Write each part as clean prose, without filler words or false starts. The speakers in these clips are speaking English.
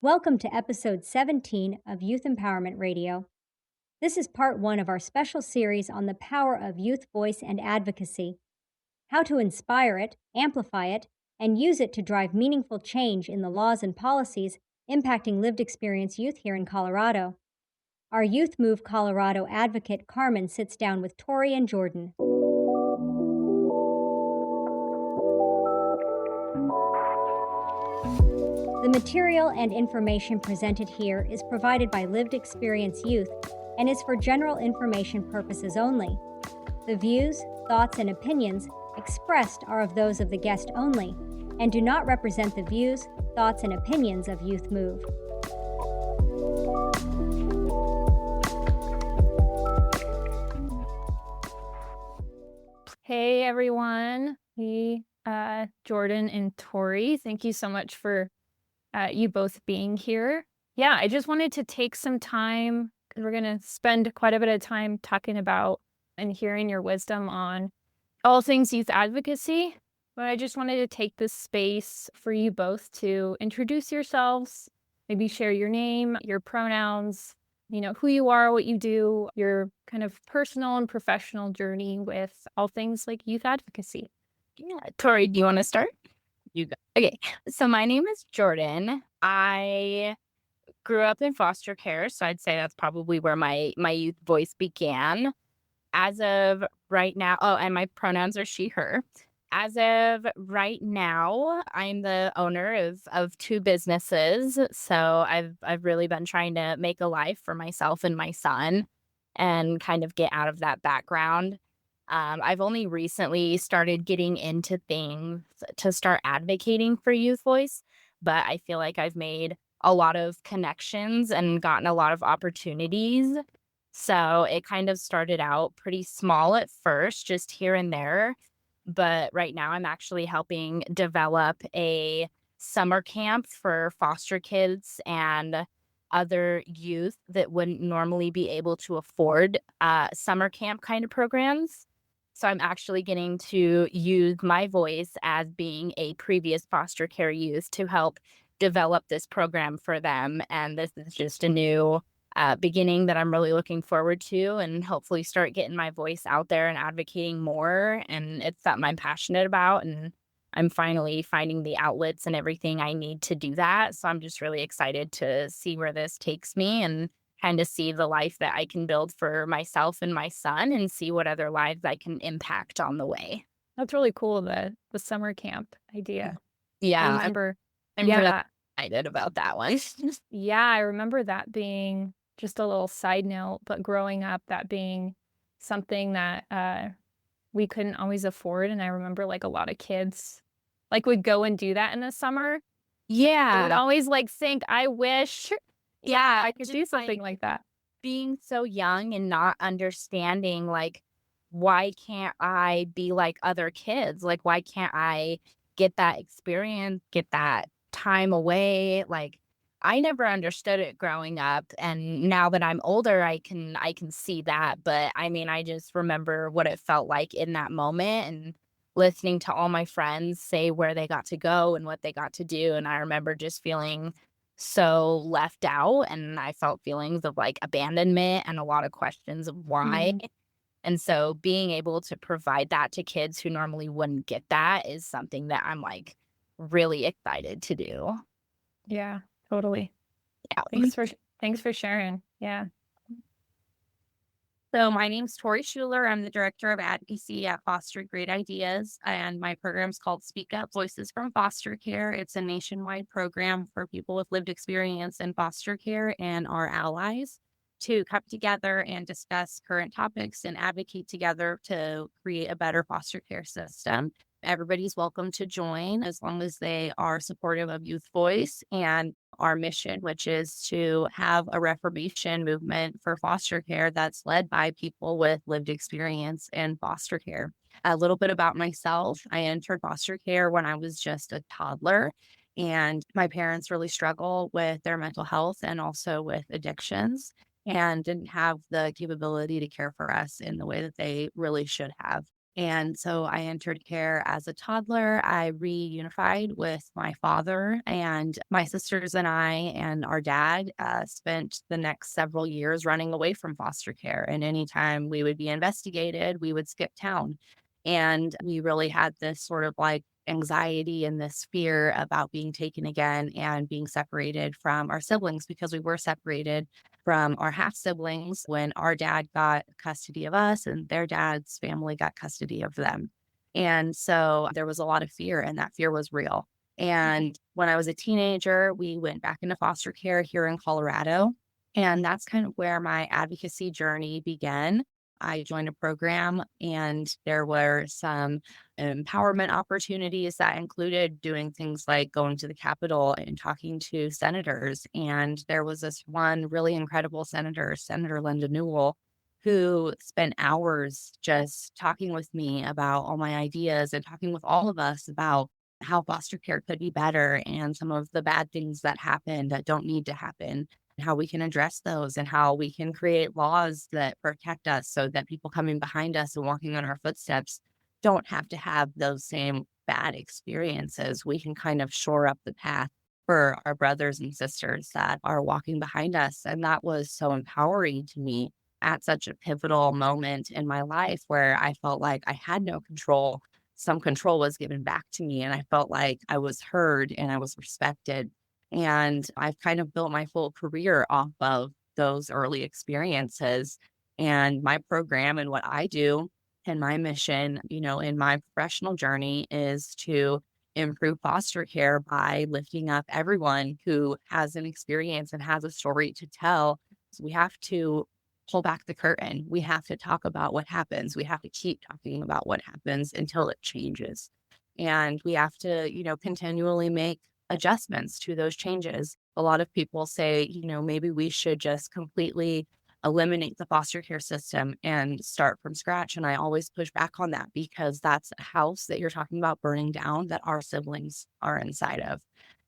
Welcome to episode 17 of Youth Empowerment Radio. This is part one of our special series on the power of youth voice and advocacy, how to inspire it, amplify it, and use it to drive meaningful change in the laws and policies impacting lived experience youth here in Colorado. Our Youth Move Colorado advocate Carmen sits down with Tori and Jordan. The material and information presented here is provided by lived experience youth and is for general information purposes only. The views, thoughts, and opinions expressed are of those of the guest only and do not represent the views, thoughts, and opinions of Youth Move. Hey everyone. Hey, Jordan and Tori. Thank you so much for you both being here. Yeah, I just wanted to take some time because we're going to spend quite a bit of time talking about and hearing your wisdom on all things youth advocacy. But I just wanted to take this space for you both to introduce yourselves, maybe share your name, your pronouns, who you are, what you do, your kind of personal and professional journey with all things like youth advocacy. Yeah. Tori, do you want to start? You go. Okay. So my name is Jordan. I grew up in foster care, so I'd say that's probably where my youth voice began. As of right now, and my pronouns are she, her. As of right now, I'm the owner of two businesses. So I've really been trying to make a life for myself and my son and kind of get out of that background. I've only recently started getting into things to start advocating for youth voice, but I feel like I've made a lot of connections and gotten a lot of opportunities. So it kind of started out pretty small at first, just here and there. But right now I'm actually helping develop a summer camp for foster kids and other youth that wouldn't normally be able to afford summer camp kind of programs. So I'm actually getting to use my voice as being a previous foster care youth to help develop this program for them. And this is just a new beginning that I'm really looking forward to, and hopefully start getting my voice out there and advocating more. And it's something I'm passionate about, and I'm finally finding the outlets and everything I need to do that. So I'm just really excited to see where this takes me and kind of see the life that I can build for myself and my son, and see what other lives I can impact on the way. That's really cool, the summer camp idea. Yeah, I remember. I'm really excited about that one. Yeah, I remember that being just a little side note, but growing up, that being something that we couldn't always afford. And I remember like a lot of kids would go and do that in the summer. Yeah. I would always think, I wish I could do something like that. Being so young and not understanding, why can't I be like other kids? Why can't I get that experience, get that time away? I never understood it growing up, and now that I'm older, I can see that. But I mean, I just remember what it felt like in that moment, and listening to all my friends say where they got to go and what they got to do. And I remember just feeling so left out, and I felt feelings of abandonment and a lot of questions of why. Mhm. And so being able to provide that to kids who normally wouldn't get that is something that I'm really excited to do. Yeah, totally. Yeah. Thanks for sharing. Yeah. So my name's Tori Schuler. I'm the director of Advocacy at Foster Great Ideas, and my program's called Speak Up Voices from Foster Care. It's a nationwide program for people with lived experience in foster care and our allies to come together and discuss current topics and advocate together to create a better foster care system. Everybody's welcome to join as long as they are supportive of youth voice and our mission, which is to have a reformation movement for foster care that's led by people with lived experience in foster care. A little bit about myself. I entered foster care when I was just a toddler, and my parents really struggle with their mental health and also with addictions, and didn't have the capability to care for us in the way that they really should have. And so I entered care as a toddler. I reunified with my father, and my sisters and I and our dad spent the next several years running away from foster care. And anytime we would be investigated, we would skip town. And we really had this sort of like anxiety and this fear about being taken again and being separated from our siblings, because we were separated from our half siblings when our dad got custody of us and their dad's family got custody of them. And so there was a lot of fear, and that fear was real. And when I was a teenager, we went back into foster care here in Colorado. And that's kind of where my advocacy journey began. I joined a program, and there were some empowerment opportunities that included doing things like going to the Capitol and talking to senators. And there was this one really incredible senator, Senator Linda Newell, who spent hours just talking with me about all my ideas and talking with all of us about how foster care could be better and some of the bad things that happen that don't need to happen, and how we can address those, and how we can create laws that protect us so that people coming behind us and walking in our footsteps don't have to have those same bad experiences. We can kind of shore up the path for our brothers and sisters that are walking behind us. And that was so empowering to me at such a pivotal moment in my life where I felt like I had no control. Some control was given back to me, and I felt like I was heard and I was respected. And I've kind of built my full career off of those early experiences. And my program and what I do and my mission, in my professional journey is to improve foster care by lifting up everyone who has an experience and has a story to tell. So we have to pull back the curtain. We have to talk about what happens. We have to keep talking about what happens until it changes. And we have to, continually make adjustments to those changes. A lot of people say, maybe we should just completely eliminate the foster care system and start from scratch. And I always push back on that, because that's a house that you're talking about burning down that our siblings are inside of.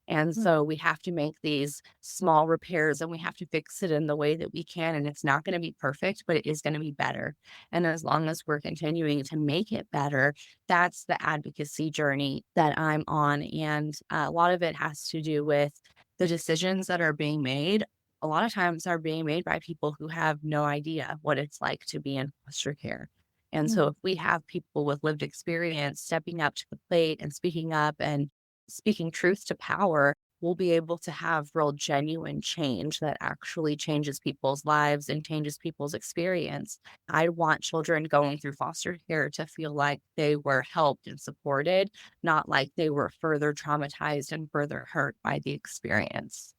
And so we have to make these small repairs, and we have to fix it in the way that we can. And it's not going to be perfect, but it is going to be better. And as long as we're continuing to make it better, that's the advocacy journey that I'm on. And a lot of it has to do with the decisions that are being made. A lot of times are being made by people who have no idea what it's like to be in foster care. And so if we have people with lived experience stepping up to the plate and speaking up and speaking truth to power, we'll be able to have real genuine change that actually changes people's lives and changes people's experience. I want children going through foster care to feel like they were helped and supported, not like they were further traumatized and further hurt by the experience.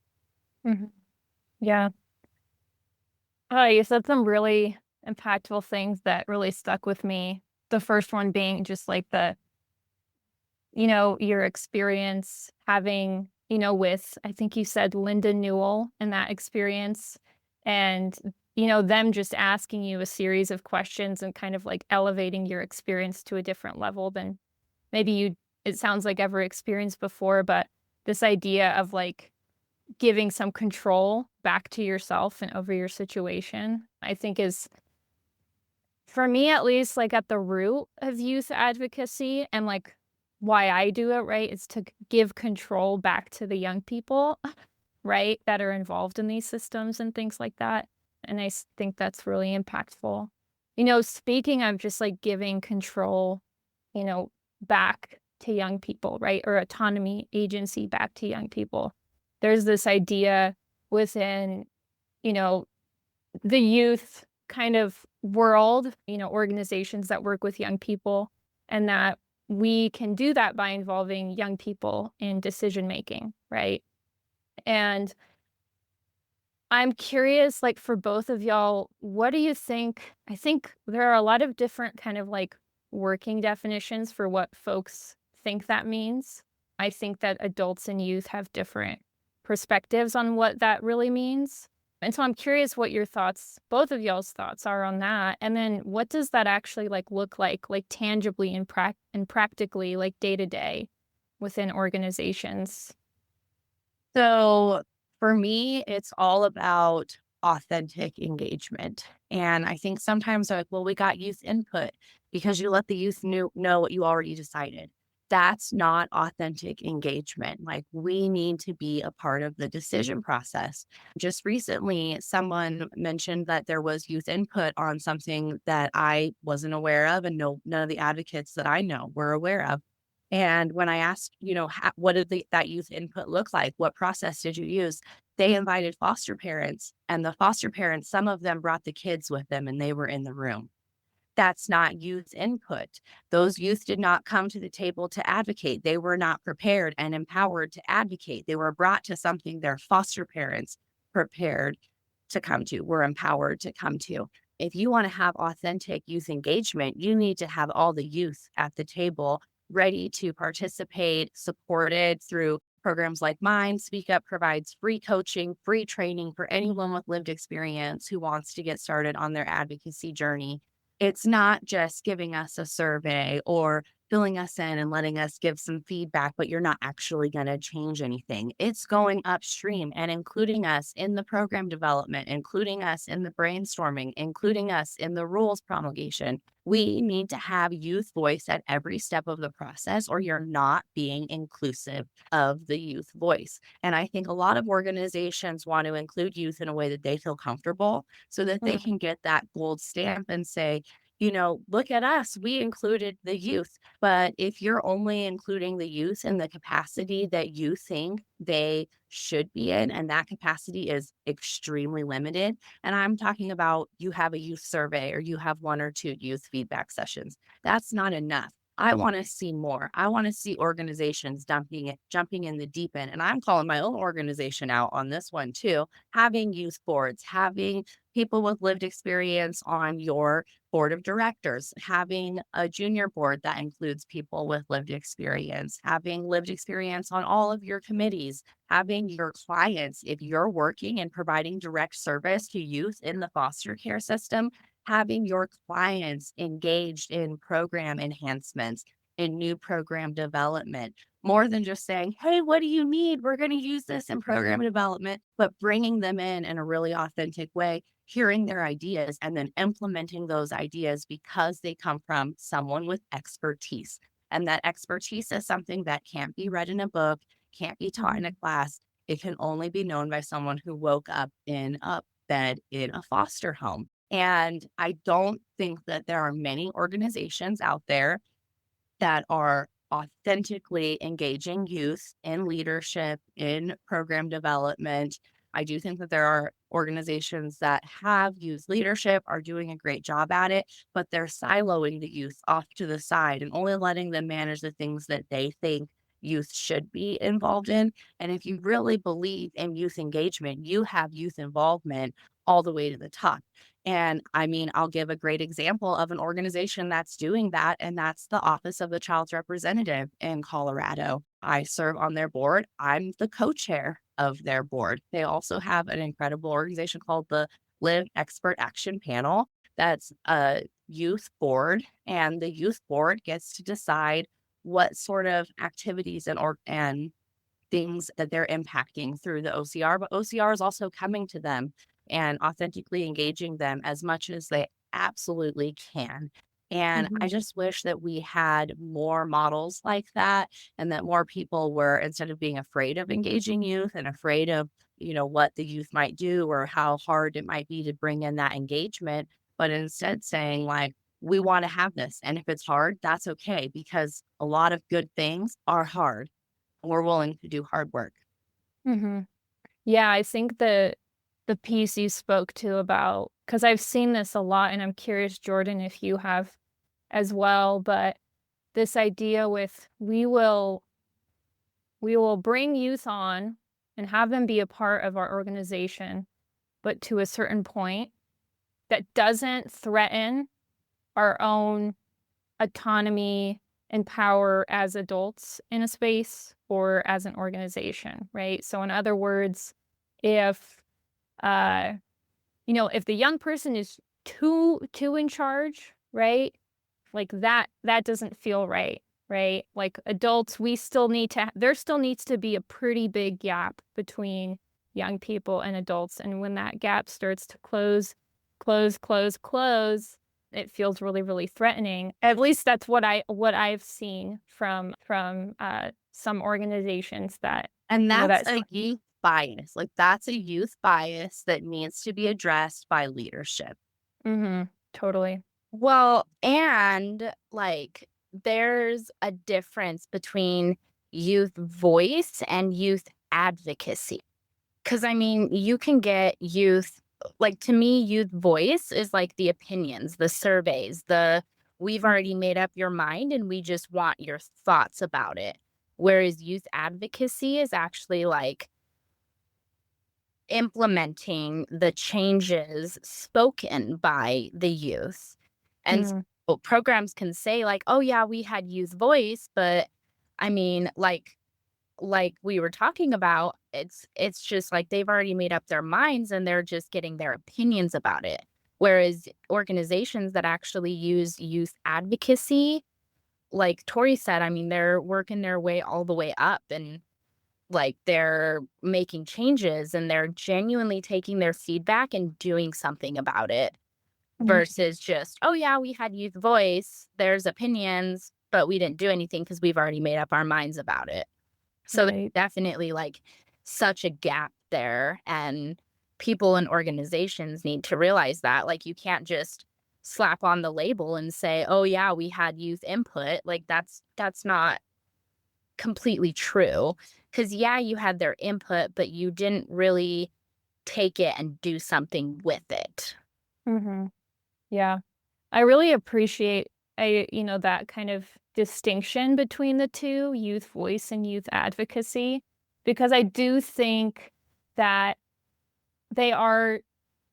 Mhm. Yeah. Oh, you said some really impactful things that really stuck with me. The first one being just like your experience having, with, I think you said Linda Newell and that experience, and, them just asking you a series of questions and kind of like elevating your experience to a different level than maybe it sounds like ever experienced before. But this idea of like giving some control back to yourself and over your situation, I think is, for me at least, like at the root of youth advocacy and like why I do it, right, is to give control back to the young people, right, that are involved in these systems and things like that. And I think that's really impactful. Speaking of just like giving control, back to young people, right, or autonomy, agency back to young people. There's this idea within, the youth kind of world, organizations that work with young people, and that we can do that by involving young people in decision making, right? And I'm curious, like for both of y'all, what do you think? I think there are a lot of different kind of like working definitions for what folks think that means. I think that adults and youth have different perspectives on what that really means. And so I'm curious what your thoughts, both of y'all's thoughts are on that. And then what does that actually like look like tangibly and practically, like day to day within organizations? So for me, it's all about authentic engagement. And I think sometimes they're like, well, we got youth input because you let the youth know what you already decided. That's not authentic engagement. Like, we need to be a part of the decision process. Just recently, someone mentioned that there was youth input on something that I wasn't aware of, and none of the advocates that I know were aware of. And when I asked, what did that youth input look like? What process did you use? They invited foster parents, and the foster parents, some of them brought the kids with them, and they were in the room. That's not youth input. Those youth did not come to the table to advocate. They were not prepared and empowered to advocate. They were brought to something their foster parents prepared to come to, were empowered to come to. If you want to have authentic youth engagement, you need to have all the youth at the table ready to participate, supported through programs like mine. Speak Up provides free coaching, free training for anyone with lived experience who wants to get started on their advocacy journey. It's not just giving us a survey or filling us in and letting us give some feedback, but you're not actually going to change anything. It's going upstream and including us in the program development, including us in the brainstorming, including us in the rules promulgation. We need to have youth voice at every step of the process, or you're not being inclusive of the youth voice. And I think a lot of organizations want to include youth in a way that they feel comfortable so that they can get that gold stamp and say, look at us, we included the youth. But if you're only including the youth in the capacity that you think they should be in, and that capacity is extremely limited, and I'm talking about you have a youth survey or you have 1 or 2 youth feedback sessions, that's not enough. I want to see more. I want to see organizations jumping in the deep end. And I'm calling my own organization out on this one too. Having youth boards, having people with lived experience on your board of directors, having a junior board that includes people with lived experience, having lived experience on all of your committees, having your clients, if you're working and providing direct service to youth in the foster care system, having your clients engaged in program enhancements, in new program development, more than just saying, hey, what do you need? We're going to use this in program development, but bringing them in a really authentic way, hearing their ideas, and then implementing those ideas because they come from someone with expertise. And that expertise is something that can't be read in a book, can't be taught in a class. It can only be known by someone who woke up in a bed in a foster home. And I don't think that there are many organizations out there that are authentically engaging youth in leadership, in program development. I do think that there are organizations that have youth leadership, are doing a great job at it, but they're siloing the youth off to the side and only letting them manage the things that they think youth should be involved in. And if you really believe in youth engagement, you have youth involvement all the way to the top. And I mean, I'll give a great example of an organization that's doing that, and that's the Office of the Child's Representative in Colorado. I serve on their board. I'm the co-chair of their board. They also have an incredible organization called the Live Expert Action Panel. That's a youth board, and the youth board gets to decide what sort of activities and things that they're impacting through the OCR, but OCR is also coming to them and authentically engaging them as much as they absolutely can. And I just wish that we had more models like that, and that more people were, instead of being afraid of engaging youth and afraid of, what the youth might do or how hard it might be to bring in that engagement, but instead saying like, we want to have this. And if it's hard, that's okay, because a lot of good things are hard. We're willing to do hard work. Mm-hmm. Yeah, I think the piece you spoke to about, because I've seen this a lot, and I'm curious, Jordan, if you have as well, but this idea with we will bring youth on and have them be a part of our organization, but to a certain point that doesn't threaten our own autonomy and power as adults in a space or as an organization, right? So in other words, if if the young person is too in charge, right? Like that doesn't feel right, right? Like adults, there still needs to be a pretty big gap between young people and adults. And when that gap starts to close, it feels really, really threatening. At least that's what I've seen from some organizations that, And you know, that's that's a youth bias. Like that's a youth bias that needs to be addressed by leadership. totally. Well, and like there's a difference between youth voice and youth advocacy. Because I mean, you can get youth, like to me, youth voice is like the opinions, the surveys, we've already made up your mind and we just want your thoughts about it. Whereas youth advocacy is actually like implementing the changes spoken by the youth. And so programs can say like, oh yeah, we had youth voice, but I mean, like we were talking about, it's just like they've already made up their minds and they're just getting their opinions about it. Whereas organizations that actually use youth advocacy, like Tori said, I mean, they're working their way all the way up and like they're making changes and they're genuinely taking their feedback and doing something about it versus just, oh yeah, we had youth voice, there's opinions, but we didn't do anything because we've already made up our minds about it. So there's definitely like such a gap there, and people and organizations need to realize that. Like you can't just slap on the label and say, oh yeah, we had youth input. Like that's not completely true. Because yeah, you had their input, but you didn't really take it and do something with it. Yeah. I really appreciate that kind of distinction between the two, youth voice and youth advocacy, because I do think that they are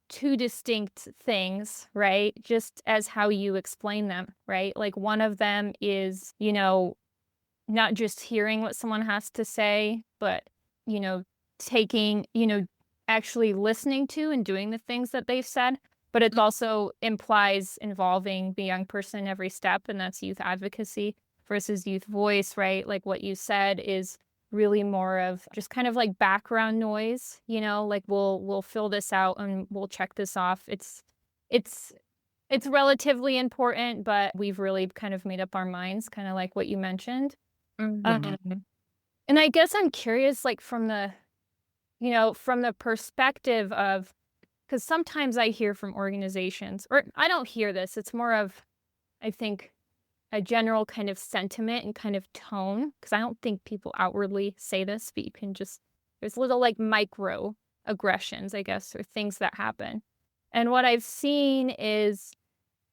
two distinct things, right? Just as how you explain them, right? Like one of them is, not just hearing what someone has to say, but, taking, actually listening to and doing the things that they've said. But it also implies involving the young person in every step, and that's youth advocacy versus youth voice, right? Like what you said is really more of just kind of like background noise, like we'll fill this out and we'll check this off. It's relatively important, but we've really kind of made up our minds, kind of like what you mentioned. And I guess I'm curious, like from the perspective of, because sometimes I hear from organizations, or I don't hear this, it's more of, I think, a general kind of sentiment and kind of tone, because I don't think people outwardly say this, but you can just, there's little like micro aggressions, I guess, or things that happen. And what I've seen is,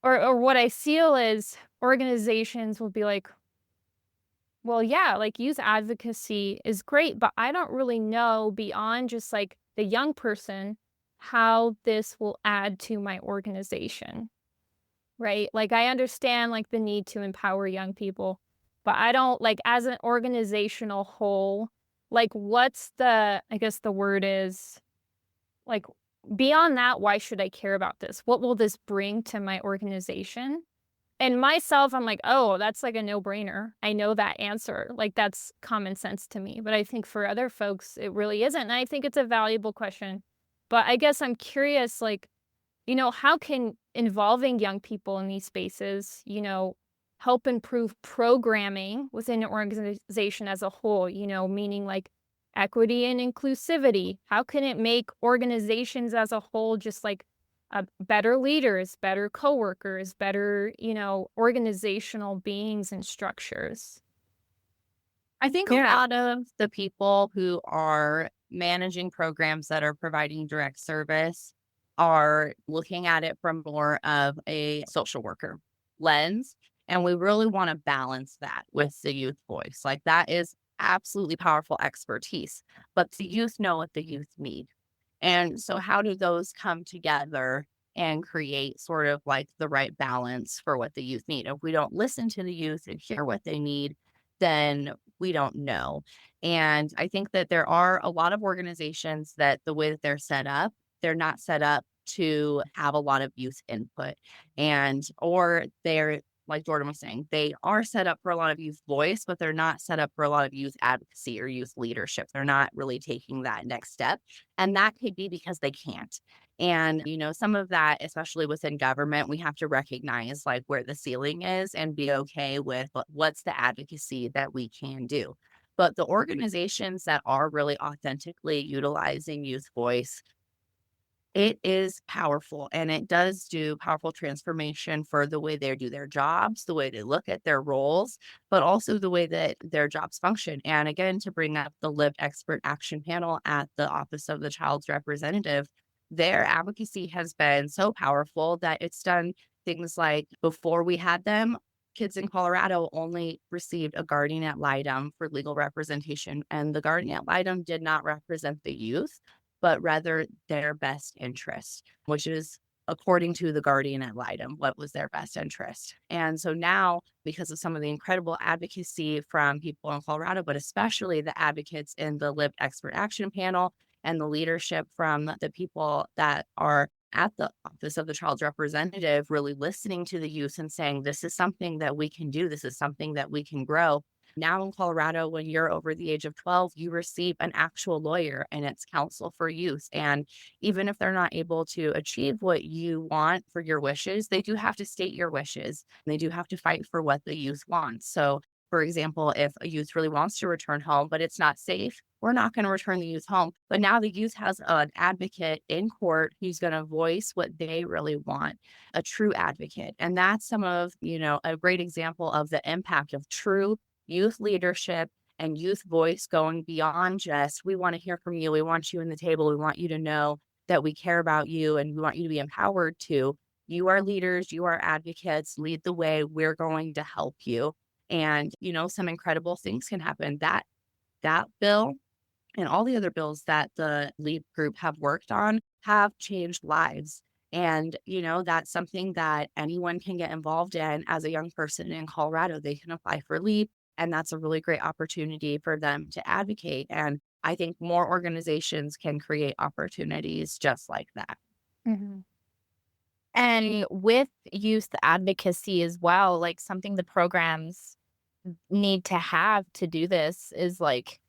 or what I feel is organizations will be like, well, yeah, like youth advocacy is great, but I don't really know beyond just like the young person how this will add to my organization, right? Like I understand like the need to empower young people, but I don't like as an organizational whole, like what's I guess the word is like beyond that, why should I care about this? What will this bring to my organization? And myself, I'm like, oh, that's like a no-brainer. I know that answer. Like that's common sense to me. But I think for other folks, it really isn't. And I think it's a valuable question. But I guess I'm curious, like, how can involving young people in these spaces, help improve programming within an organization as a whole, meaning like equity and inclusivity? How can it make organizations as a whole just like better leaders, better coworkers, better, organizational beings and structures? I think a lot of the people who are managing programs that are providing direct service are looking at it from more of a social worker lens. And we really want to balance that with the youth voice. Like that is absolutely powerful expertise, but the youth know what the youth need. And so how do those come together and create sort of like the right balance for what the youth need? If we don't listen to the youth and hear what they need, then we don't know. And I think that there are a lot of organizations that the way that they're not set up to have a lot of youth input, or they're like Jordan was saying, they are set up for a lot of youth voice, but they're not set up for a lot of youth advocacy or youth leadership. They're not really taking that next step. And that could be because they can't. And, some of that, especially within government, we have to recognize like where the ceiling is and be okay with what's the advocacy that we can do. But the organizations that are really authentically utilizing youth voice, it is powerful, and it does do powerful transformation for the way they do their jobs, the way they look at their roles, but also the way that their jobs function. And again, to bring up the Lived Expert Action Panel at the Office of the Child's Representative, their advocacy has been so powerful that it's done things like before we had them, kids in Colorado only received a guardian ad litem for legal representation, and the guardian ad litem did not represent the youth, but rather their best interest, which is according to the guardian ad litem, what was their best interest. And so now, because of some of the incredible advocacy from people in Colorado, but especially the advocates in the Lived Expert Action Panel and the leadership from the people that are at the Office of the Child's Representative, really listening to the youth and saying, this is something that we can do. This is something that we can grow. Now in Colorado, when you're over the age of 12, you receive an actual lawyer, and it's counsel for youth. And even if they're not able to achieve what you want for your wishes, they do have to state your wishes. And they do have to fight for what the youth wants. So, for example, if a youth really wants to return home, but it's not safe, we're not going to return the youth home. But now the youth has an advocate in court who's going to voice what they really want, a true advocate. And that's some of, a great example of the impact of true youth leadership and youth voice going beyond just, we want to hear from you. We want you in the table. We want you to know that we care about you, and we want you to be empowered to. You are leaders. You are advocates. Lead the way. We're going to help you. And, some incredible things can happen. That bill and all the other bills that the LEAP group have worked on have changed lives. And, that's something that anyone can get involved in as a young person in Colorado. They can apply for LEAP, and that's a really great opportunity for them to advocate. And I think more organizations can create opportunities just like that. Mm-hmm. And with youth advocacy as well, like something the programs need to have to do this is like,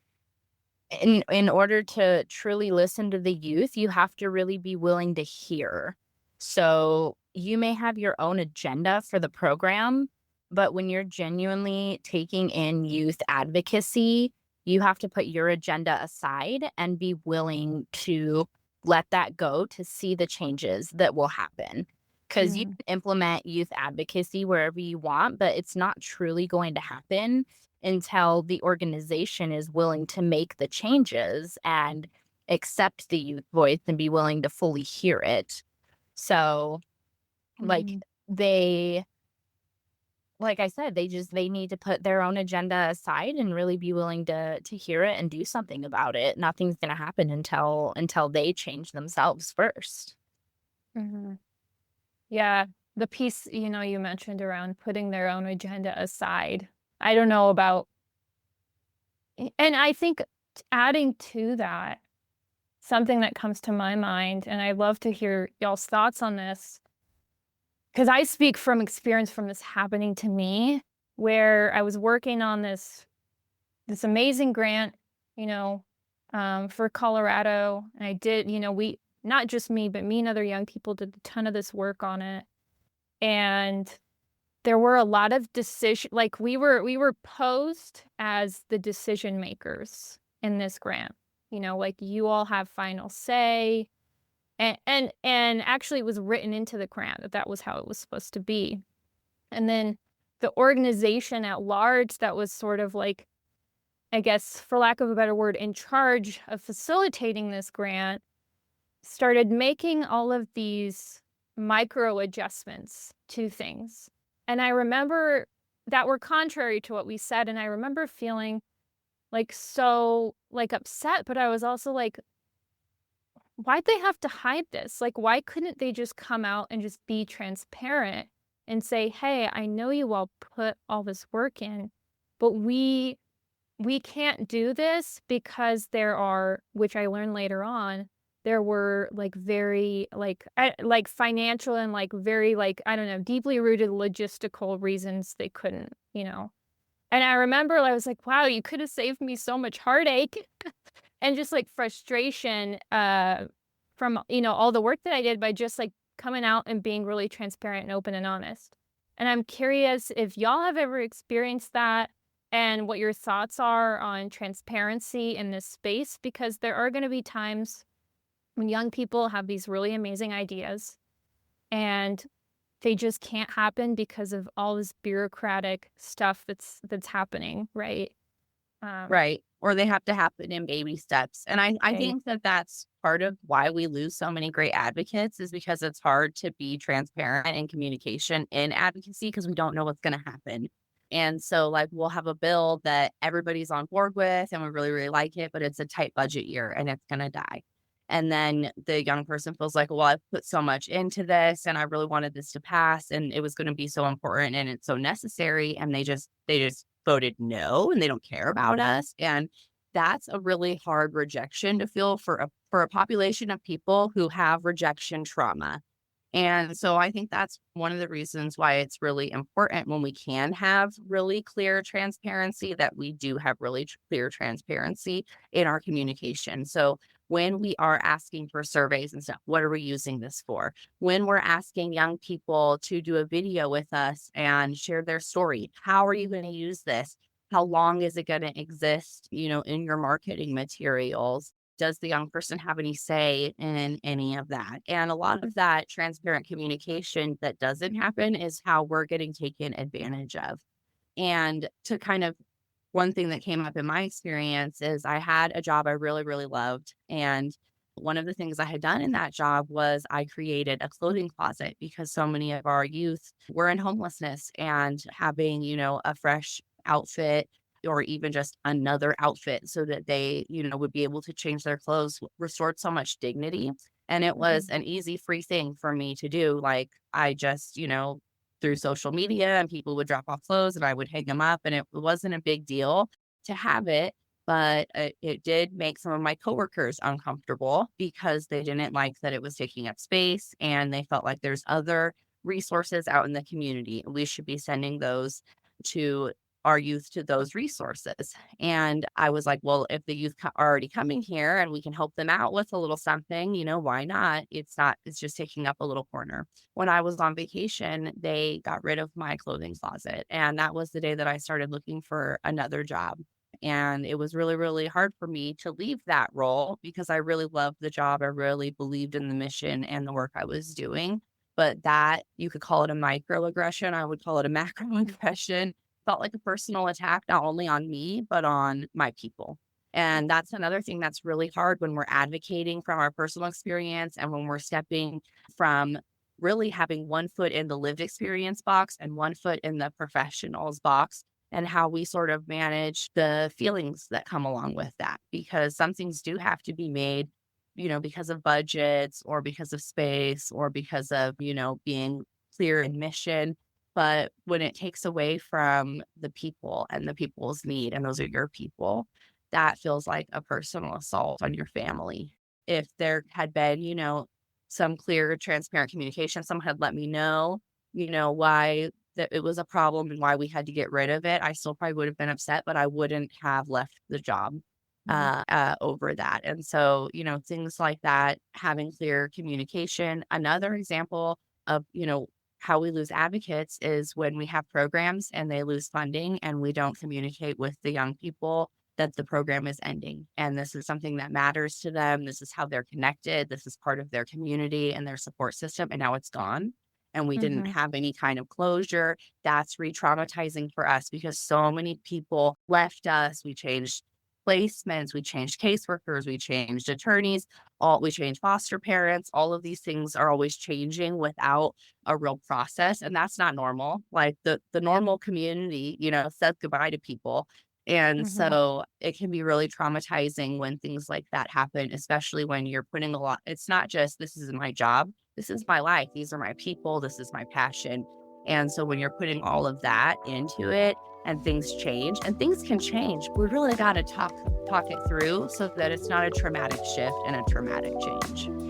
in order to truly listen to the youth, you have to really be willing to hear. So you may have your own agenda for the program, but when you're genuinely taking in youth advocacy, you have to put your agenda aside and be willing to let that go to see the changes that will happen. Because you can implement youth advocacy wherever you want, but it's not truly going to happen until the organization is willing to make the changes and accept the youth voice and be willing to fully hear it. So, like I said, they need to put their own agenda aside and really be willing to hear it and do something about it. Nothing's going to happen until they change themselves first. Mm-hmm. Yeah, the piece, you mentioned around putting their own agenda aside. I don't know about, and I think adding to that, something that comes to my mind, and I'd love to hear y'all's thoughts on this, because I speak from experience from this happening to me, where I was working on this amazing grant, for Colorado, and I did, we, not just me, but me and other young people did a ton of this work on it. And there were a lot of like we were posed as the decision makers in this grant, like you all have final say. And actually it was written into the grant that was how it was supposed to be. And then the organization at large that was sort of like, I guess, for lack of a better word, in charge of facilitating this grant, started making all of these micro adjustments to things. And I remember that were contrary to what we said. And I remember feeling like so like upset, but I was also like, why'd they have to hide this? Like, why couldn't they just come out and just be transparent and say, hey, I know you all put all this work in, but we can't do this because there are, which I learned later on, there were like very like financial and like very like, I don't know, deeply rooted logistical reasons they couldn't, And I remember I was like, wow, you could have saved me so much heartache and just like frustration from, all the work that I did by just like coming out and being really transparent and open and honest. And I'm curious if y'all have ever experienced that and what your thoughts are on transparency in this space, because there are going to be times when young people have these really amazing ideas and they just can't happen because of all this bureaucratic stuff that's happening, right? Right. Or they have to happen in baby steps. And I Okay. think that that's part of why we lose so many great advocates, is because it's hard to be transparent in communication in advocacy because we don't know what's going to happen. And so, like, we'll have a bill that everybody's on board with and we really, really like it, but it's a tight budget year and it's going to die. And then the young person feels like, well, I've put so much into this and I really wanted this to pass and it was going to be so important and it's so necessary. And they just voted no and they don't care about us. And that's a really hard rejection to feel for a population of people who have rejection trauma. And so I think that's one of the reasons why it's really important when we can have really clear transparency, that we do have really clear transparency in our communication. So when we are asking for surveys and stuff, what are we using this for? When we're asking young people to do a video with us and share their story, how are you going to use this? How long is it going to exist, in your marketing materials? Does the young person have any say in any of that? And a lot of that transparent communication that doesn't happen is how we're getting taken advantage of. And to kind of, one thing that came up in my experience is I had a job I really, really loved. And one of the things I had done in that job was I created a clothing closet because so many of our youth were in homelessness, and having, a fresh outfit or even just another outfit so that they, would be able to change their clothes restored so much dignity. And it was an easy, free thing for me to do. Like, I just, through social media, and people would drop off clothes and I would hang them up, and it wasn't a big deal to have it. But it did make some of my coworkers uncomfortable because they didn't like that it was taking up space, and they felt like there's other resources out in the community. We should be sending those to our youth, to those resources. And I was like, well, if the youth are already coming here and we can help them out with a little something, why not? It's just taking up a little corner. When I was on vacation, they got rid of my clothing closet. And that was the day that I started looking for another job. And it was really, really hard for me to leave that role because I really loved the job. I really believed in the mission and the work I was doing. But that, you could call it a microaggression. I would call it a macroaggression. Felt like a personal attack, not only on me, but on my people. And that's another thing that's really hard when we're advocating from our personal experience and when we're stepping from really having one foot in the lived experience box and one foot in the professionals box, and how we sort of manage the feelings that come along with that. Because some things do have to be made, because of budgets or because of space or because of, being clear in mission. But when it takes away from the people and the people's need, and those are your people, that feels like a personal assault on your family. If there had been, some clear, transparent communication, someone had let me know, why that it was a problem and why we had to get rid of it, I still probably would have been upset, but I wouldn't have left the job over that. And so, things like that, having clear communication. Another example of, how we lose advocates is when we have programs and they lose funding and we don't communicate with the young people that the program is ending. And this is something that matters to them. This is how they're connected. This is part of their community and their support system. And now it's gone. And we didn't have any kind of closure. That's re-traumatizing for us because so many people left us. We changed placements, we changed caseworkers, we changed attorneys, we changed foster parents. All of these things are always changing without a real process. And that's not normal. Like the normal community, says goodbye to people. And so it can be really traumatizing when things like that happen, especially when you're putting a lot. It's not just, this is my job. This is my life. These are my people. This is my passion. And so when you're putting all of that into it and things change, and things can change, we really got to talk it through so that it's not a traumatic shift and a traumatic change.